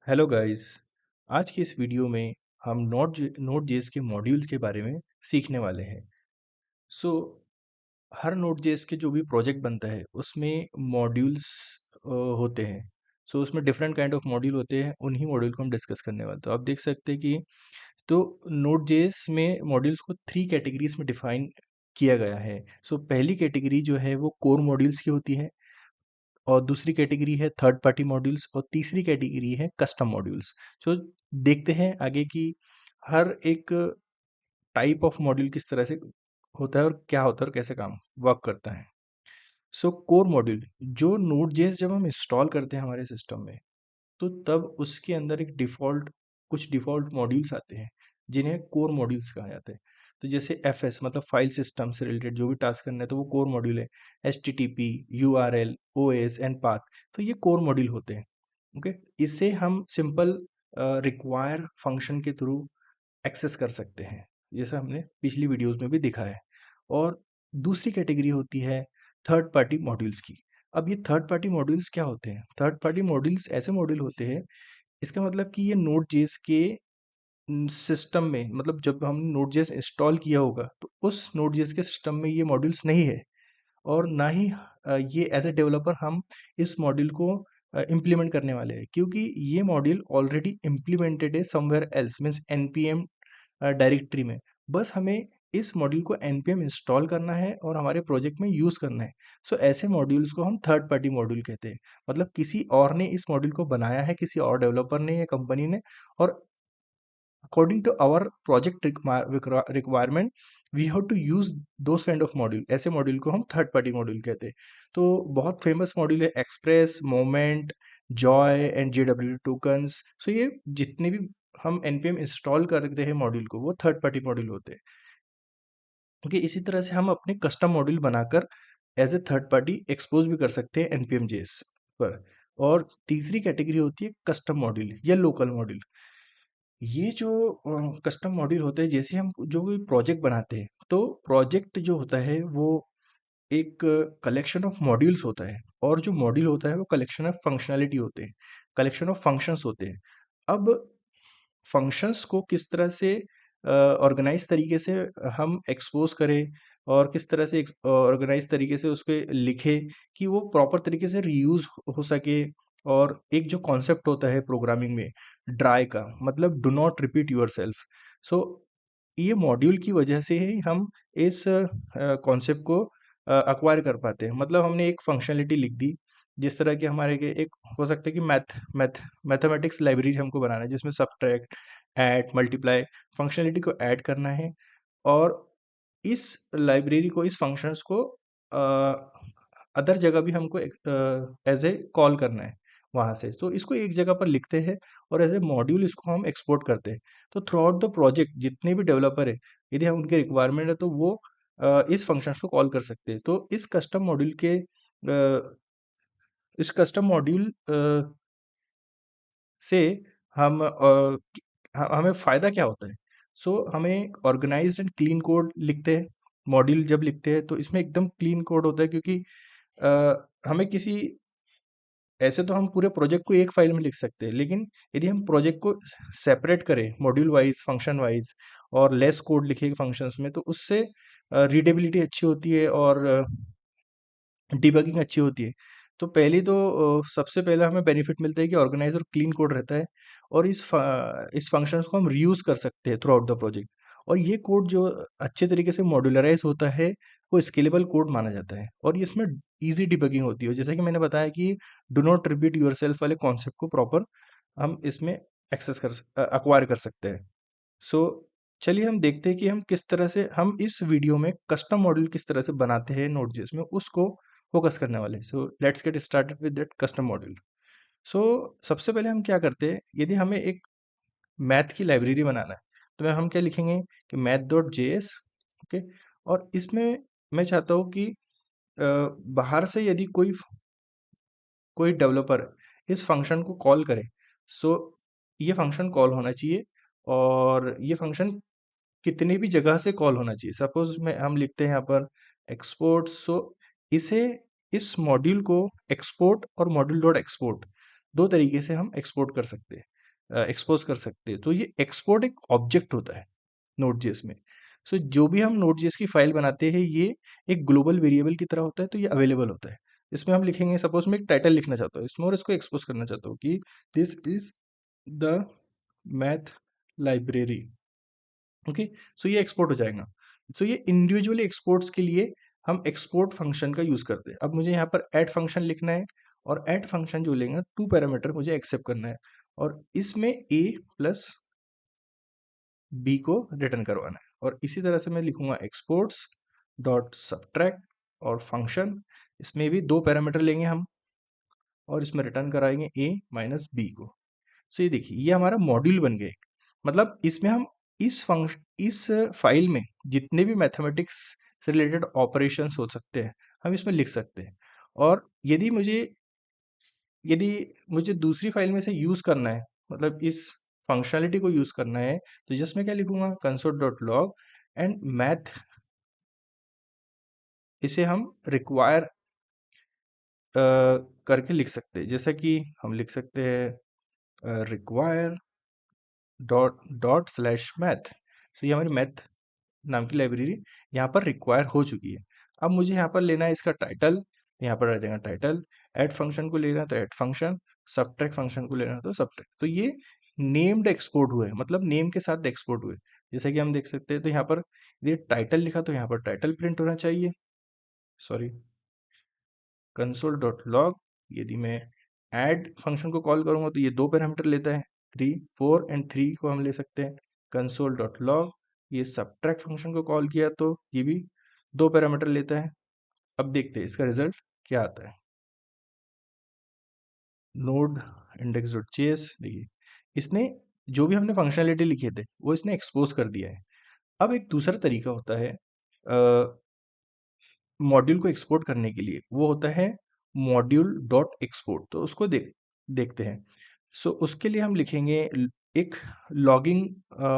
Hello guys. आज की इस वीडियो में हम नोट जेएस के मॉड्यूल्स के बारे में सीखने वाले हैं। सो हर नोट जेएस के जो भी प्रोजेक्ट बनता है उसमें मॉड्यूल्स होते हैं। सो उसमें डिफरेंट काइंड ऑफ मॉड्यूल होते हैं, उन्हीं मॉड्यूल को हम डिस्कस करने वाले। तो आप देख सकते हैं कि तो नोट जेएस में मॉड्यूल्स को 3 कैटेगरीज में डिफाइन किया गया है। सो पहली कैटेगरी जो है वो कोर मॉड्यूल्स की होती है, और दूसरी कैटेगरी है थर्ड पार्टी मॉड्यूल्स, और तीसरी कैटेगरी है कस्टम मॉड्यूल्स। तो देखते हैं आगे की हर एक टाइप ऑफ मॉड्यूल किस तरह से होता है और क्या होता है और कैसे काम वर्क करता है। सो कोर मॉड्यूल जो नोड जेएस जब हम इंस्टॉल करते हैं हमारे सिस्टम में, तो तब उसके अंदर एक कुछ डिफ़ॉल्ट मॉड्यूल्स आते हैं जिन्हें कोर मॉड्यूल्स कहा जाता है। तो जैसे एफएस मतलब फाइल सिस्टम से रिलेटेड जो भी टास्क करना है तो वो कोर मॉड्यूल है। HTTP, URL, OS and path, तो ये कोर मॉड्यूल होते हैं। ओके, इसे हम सिंपल रिक्वायर फंक्शन के थ्रू एक्सेस कर सकते हैं, जैसा हमने पिछली वीडियोस में भी दिखा है। और दूसरी कैटेगरी होती है थर्ड पार्टी मॉड्यूल्स की। अब ये थर्ड पार्टी मॉड्यूल्स क्या होते हैं? थर्ड पार्टी मॉड्यूल्स ऐसे मॉड्यूल होते हैं, इसका मतलब कि ये नोड जेएस के सिस्टम में, मतलब जब हमने नोड जेएस इंस्टॉल किया होगा तो उस नोड जेएस के सिस्टम में ये मॉड्यूल्स नहीं है, और ना ही ये एज ए डेवलपर हम इस मॉड्यूल को इम्प्लीमेंट करने वाले हैं, क्योंकि ये मॉड्यूल ऑलरेडी इम्प्लीमेंटेड है somewhere else, means NPM directory में। बस हमें इस मॉड्यूल को एनपीएम इंस्टॉल करना है और हमारे प्रोजेक्ट में यूज़ करना है। सो ऐसे मॉड्यूल्स को हम थर्ड पार्टी मॉड्यूल कहते हैं। मतलब किसी और ने इस मॉड्यूल को बनाया है, किसी और डेवलपर ने या कंपनी ने, और according to our project requirement we have to use those kind of module. ऐसे मॉड्यूल को हम थर्ड पार्टी मॉड्यूल कहते हैं। तो बहुत फेमस मॉड्यूल है Express, Moment, Joi and JW tokens. So ये जितने भी हम एनपीएम इंस्टॉल करते हैं मॉड्यूल को, वो थर्ड पार्टी मॉड्यूल होते हैं। क्योंकि इसी तरह से हम अपने कस्टम मॉड्यूल बनाकर as a third party expose भी कर सकते हैं एनपीएम जेएस पर। और तीसरी कैटेगरी होती है कस्टम मॉड्यूल या लोकल मॉड्यूल। ये जो कस्टम मॉड्यूल होते हैं, जैसे हम जो भी प्रोजेक्ट बनाते हैं, तो प्रोजेक्ट जो होता है वो एक कलेक्शन ऑफ मॉड्यूल्स होता है, और जो मॉड्यूल होता है वो कलेक्शन ऑफ फंक्शनैलिटी होते हैं, कलेक्शन ऑफ फंक्शंस होते हैं। अब फंक्शंस को किस तरह से ऑर्गेनाइज तरीके से हम एक्सपोज करें, और किस तरह से ऑर्गेनाइज तरीके से उसको लिखें कि वो प्रॉपर तरीके से रीयूज हो सके। और एक जो कॉन्सेप्ट होता है प्रोग्रामिंग में ड्राई का, मतलब do not repeat yourself. So ये मॉड्यूल की वजह से ही हम इस कॉन्सेप्ट को अक्वायर कर पाते हैं। मतलब हमने एक फंक्शनलिटी लिख दी, जिस तरह के हमारे के एक हो सकता है कि मैथमेटिक्स लाइब्रेरी हमको बनाना है, जिसमें सब्ट्रैक्ट, ऐड, मल्टीप्लाई फंक्शनलिटी को ऐड करना है। और इस लाइब्रेरी को, इस फंक्शंस को अदर जगह भी हमको एज ए कॉल करना है वहाँ से। तो इसको एक जगह पर लिखते हैं और एज ए मॉड्यूल इसको हम एक्सपोर्ट करते हैं। तो थ्रू आउट द प्रोजेक्ट जितने भी डेवलपर है, यदि हम उनके रिक्वायरमेंट है तो वो इस फंक्शंस को कॉल कर सकते हैं। तो इस कस्टम मॉड्यूल से हम हमें फ़ायदा क्या होता है? सो हमें ऑर्गेनाइज्ड एंड क्लीन कोड लिखते हैं। मॉड्यूल जब लिखते हैं तो इसमें एकदम क्लीन कोड होता है, क्योंकि हमें किसी ऐसे तो हम पूरे प्रोजेक्ट को एक फाइल में लिख सकते हैं, लेकिन यदि हम प्रोजेक्ट को सेपरेट करें मॉड्यूल वाइज, फंक्शन वाइज, और लेस कोड लिखे फंक्शंस में, तो उससे रीडेबिलिटी अच्छी होती है और डिबगिंग अच्छी होती है। तो पहली तो सबसे पहला हमें बेनिफिट मिलता है कि ऑर्गेनाइज़ और क्लीन कोड रहता है, और इस फंक्शंस को हम रीयूज़ कर सकते हैं थ्रू आउट द प्रोजेक्ट। और ये कोड जो अच्छे तरीके से मॉड्यूलराइज़ होता है, वो स्केलेबल कोड माना जाता है, और ये इसमें ईज़ी डिबगिंग होती है। जैसा कि मैंने बताया कि डू नॉट रिपीट योरसेल्फ वाले कॉन्सेप्ट को प्रॉपर हम इसमें एक्वायर कर सकते हैं। सो चलिए हम देखते हैं कि हम किस तरह से हम इस वीडियो में कस्टम मॉड्यूल किस तरह से बनाते हैं नोड.जेएस में, उसको फोकस करने वाले हैं। So let's get started with that custom module. So सबसे पहले हम क्या करते हैं, यदि हमें एक मैथ की लाइब्रेरी बनाना है, तो हम क्या लिखेंगे कि math.js। ओके, और इसमें मैं चाहता हूँ कि बाहर से यदि कोई कोई डेवलपर इस फंक्शन को कॉल करे, सो ये फंक्शन कॉल होना चाहिए, और ये फंक्शन कितनी भी जगह से कॉल होना चाहिए। सपोज में हम लिखते हैं यहाँ पर एक्सपोर्ट। सो इसे इस मॉड्यूल को एक्सपोर्ट और मॉड्यूल डॉट एक्सपोर्ट दो तरीके से हम एक्सपोर्ट कर सकते हैं। एक्सपोज कर सकते हैं। तो ये एक्सपोर्ट एक ऑब्जेक्ट होता है नोड.जेएस में। सो जो भी हम नोड.जेएस की फाइल बनाते हैं ये एक ग्लोबल वेरिएबल की तरह होता है, तो ये अवेलेबल होता है। इसमें हम लिखेंगे, सपोज मैं एक टाइटल लिखना चाहता हूँ इसमें और इसको एक्सपोज करना चाहता हूँ कि this is the math library. Okay, so ये एक्सपोर्ट हो जाएगा। सो ये इंडिविजुअली एक्सपोर्ट्स के लिए हम एक्सपोर्ट फंक्शन का यूज करते हैं। अब मुझे यहाँ पर ऐड फंक्शन लिखना है और ऐड फंक्शन जो लेंगे 2 पैरामीटर मुझे एक्सेप्ट करना है और इसमें a प्लस b को रिटर्न करवाना है। और इसी तरह से मैं लिखूंगा एक्सपोर्ट्स डॉट सब्ट्रैक्ट और फंक्शन, इसमें भी 2 पैरामीटर लेंगे हम और इसमें रिटर्न कराएंगे a माइनस b को। सो ये देखिए ये हमारा मॉड्यूल बन गया एक। मतलब इसमें हम इस फाइल में जितने भी मैथमेटिक्स से रिलेटेड ऑपरेशंस हो सकते हैं हम इसमें लिख सकते हैं। और यदि मुझे दूसरी फाइल में से यूज़ करना है, मतलब इस फंक्शनलिटी को यूज़ करना है, तो जस्ट मैं क्या लिखूंगा console dot log and math, इसे हम रिक्वायर करके लिख सकते हैं। जैसा कि हम लिख सकते हैं require dot dot slash math. तो ये हमारी मैथ नाम की लाइब्रेरी यहाँ पर रिक्वायर हो चुकी है। अब मुझे यहाँ पर लेना है इसका टाइटल, यहाँ पर आ जाएगा टाइटल। ऐड फंक्शन को लेना है तो ऐड फंक्शन, सब्ट्रैक्ट फंक्शन को लेना है तो सब्ट्रैक्ट। तो ये नेम्ड एक्सपोर्ट हुए, मतलब नेम के साथ एक्सपोर्ट हुए। जैसा कि हम देख सकते हैं, तो यहाँ पर ये टाइटल लिखा तो यहाँ पर टाइटल प्रिंट होना चाहिए। सॉरी, कंसोल डॉट लॉग, यदि मैं ऐड फंक्शन को कॉल करूंगा तो ये 2 पैरामीटर लेता है, 3 4 एंड 3 को हम ले सकते हैं। कंसोल डॉट लॉग, ये सब्ट्रैक्ट फंक्शन को कॉल किया तो ये भी 2 पैरामीटर लेता है। अब देखते हैं इसका रिजल्ट क्या आता है। नोड इंडेक्स डॉट जेएस, देखिए इसने जो भी हमने फंक्शनलिटी लिखे थे वो इसने एक्सपोज कर दिया है। अब एक दूसरा तरीका होता है मॉड्यूल को एक्सपोर्ट करने के लिए, वो होता है मॉड्यूल डॉट एक्सपोर्ट। तो उसको देखते हैं। सो उसके लिए हम लिखेंगे एक लॉगिंग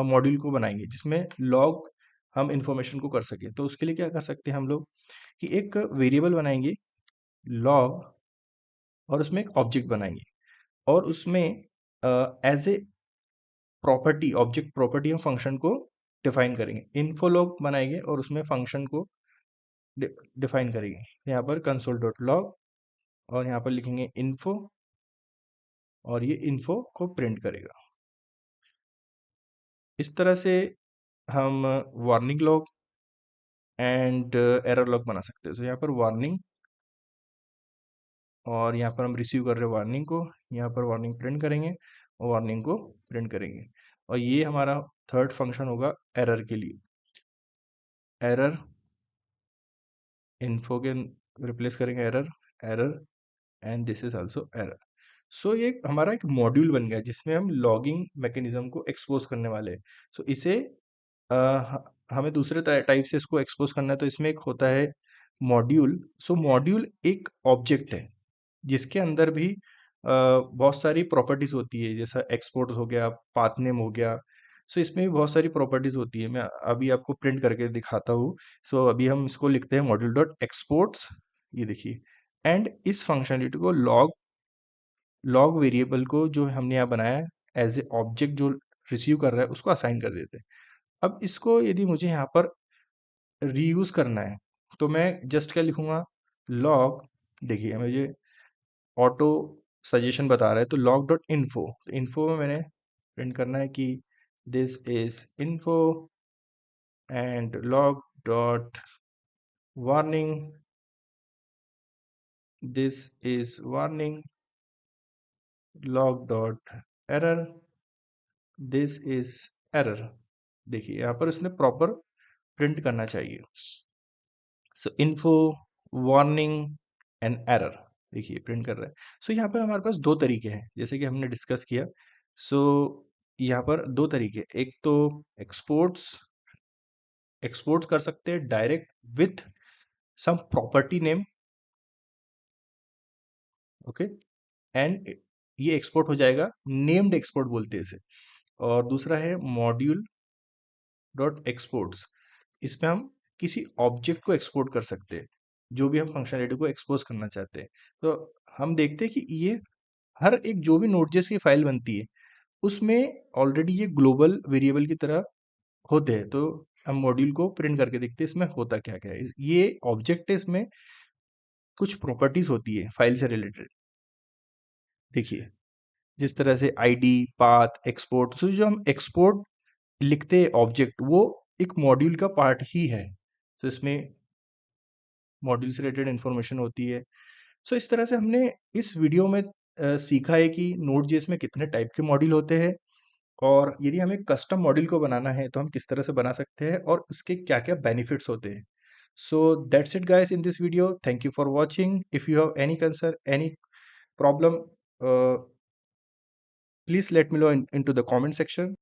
मॉड्यूल को बनाएंगे जिसमें लॉग हम इंफॉर्मेशन को कर सके। तो उसके लिए क्या कर सकते हैं हम लोग कि एक वेरिएबल बनाएंगे लॉग और उसमें एक ऑब्जेक्ट बनाएंगे और उसमें as a property, object property हम फंक्शन को डिफाइन करेंगे। इन्फो लॉग बनाएंगे और उसमें फंक्शन को डिफाइन करेंगे। यहाँ पर कंसोल डॉट लॉग और यहाँ पर लिखेंगे इन्फो और ये इन्फो को प्रिंट करेगा। इस तरह से हम warning log and error log बना सकते हैं। तो यहाँ पर वार्निंग और यहाँ पर हम रिसीव कर रहे हैं वार्निंग को, यहाँ पर वार्निंग प्रिंट करेंगे और वार्निंग को प्रिंट करेंगे। और ये हमारा थर्ड फंक्शन होगा एरर के लिए। एरर इन्फो के रिप्लेस करेंगे error, error and this is also error. So ये हमारा एक मॉड्यूल बन गया जिसमें हम लॉगिंग मैकेनिज्म को एक्सपोज करने वाले हैं। सो इसे हमें दूसरे टाइप से इसको एक्सपोज करना है। तो इसमें एक होता है मॉड्यूल। सो मॉड्यूल एक ऑब्जेक्ट है जिसके अंदर भी बहुत सारी प्रॉपर्टीज होती है, जैसा एक्सपोर्ट हो गया, पाथ नेम हो गया। सो इसमें भी बहुत सारी प्रॉपर्टीज होती है। मैं अभी आपको प्रिंट करके दिखाता हूँ। सो अभी हम इसको लिखते हैं मॉड्यूल डॉट एक्सपोर्ट्स, ये देखिए। एंड इस फंक्शनलिटी को लॉग वेरिएबल को जो हमने यहाँ बनाया है एज ए ऑब्जेक्ट जो रिसीव कर रहा है उसको असाइन कर देते हैं। अब इसको यदि मुझे यहाँ पर रीयूज करना है तो मैं जस्ट क्या लिखूंगा लॉग, देखिए मुझे ऑटो सजेशन बता रहा है तो लॉग डॉट इन्फो, तो इन्फो में मैंने प्रिंट करना है कि this is info and log dot warning, this is warning, log dot error, this is error. देखिए यहाँ पर उसने प्रॉपर प्रिंट करना चाहिए। सो इन्फो वार्निंग एंड एरर, देखिए प्रिंट कर रहा है। सो यहाँ पर हमारे पास 2 तरीके हैं जैसे कि हमने डिस्कस किया। सो यहाँ पर 2 तरीके, एक तो एक्सपोर्ट्स कर सकते हैं direct with sum property name, okay, and ये एक्सपोर्ट हो जाएगा, नेम्ड एक्सपोर्ट बोलते हैं इसे। और दूसरा है मॉड्यूल डॉट एक्सपोर्ट्स, इसमें हम किसी ऑब्जेक्ट को एक्सपोर्ट कर सकते हैं जो भी हम फंक्शनलिटी को एक्सपोज करना चाहते हैं। तो हम देखते हैं कि ये हर एक जो भी नोड.जेएस की फाइल बनती है उसमें ऑलरेडी ये ग्लोबल वेरिएबल की तरह होते हैं। तो हम मॉड्यूल को प्रिंट करके देखते हैं इसमें होता क्या-क्या है। ये ऑब्जेक्ट है, इसमें कुछ प्रॉपर्टीज़ होती है फाइल से रिलेटेड। देखिए, जिस तरह से आईडी, पाथ, एक्सपोर्ट, तो जो हम एक्सपोर्ट लिखते हैं ऑब्जेक्ट, वो एक मॉड्यूल का पार्ट ही है। तो इसमें मॉड्यूल से रिलेटेड इन्फॉर्मेशन होती है। सो इस तरह से हमने इस वीडियो में सीखा है कि नोड.जेएस में कितने टाइप के मॉड्यूल होते हैं, और यदि हमें कस्टम मॉड्यूल को बनाना है तो हम किस तरह से बना सकते हैं और उसके क्या-क्या बेनिफिट्स होते हैं। So that's it guys in this video. Thank you for watching. If you have any concern, any problem, please let me know into the comment section.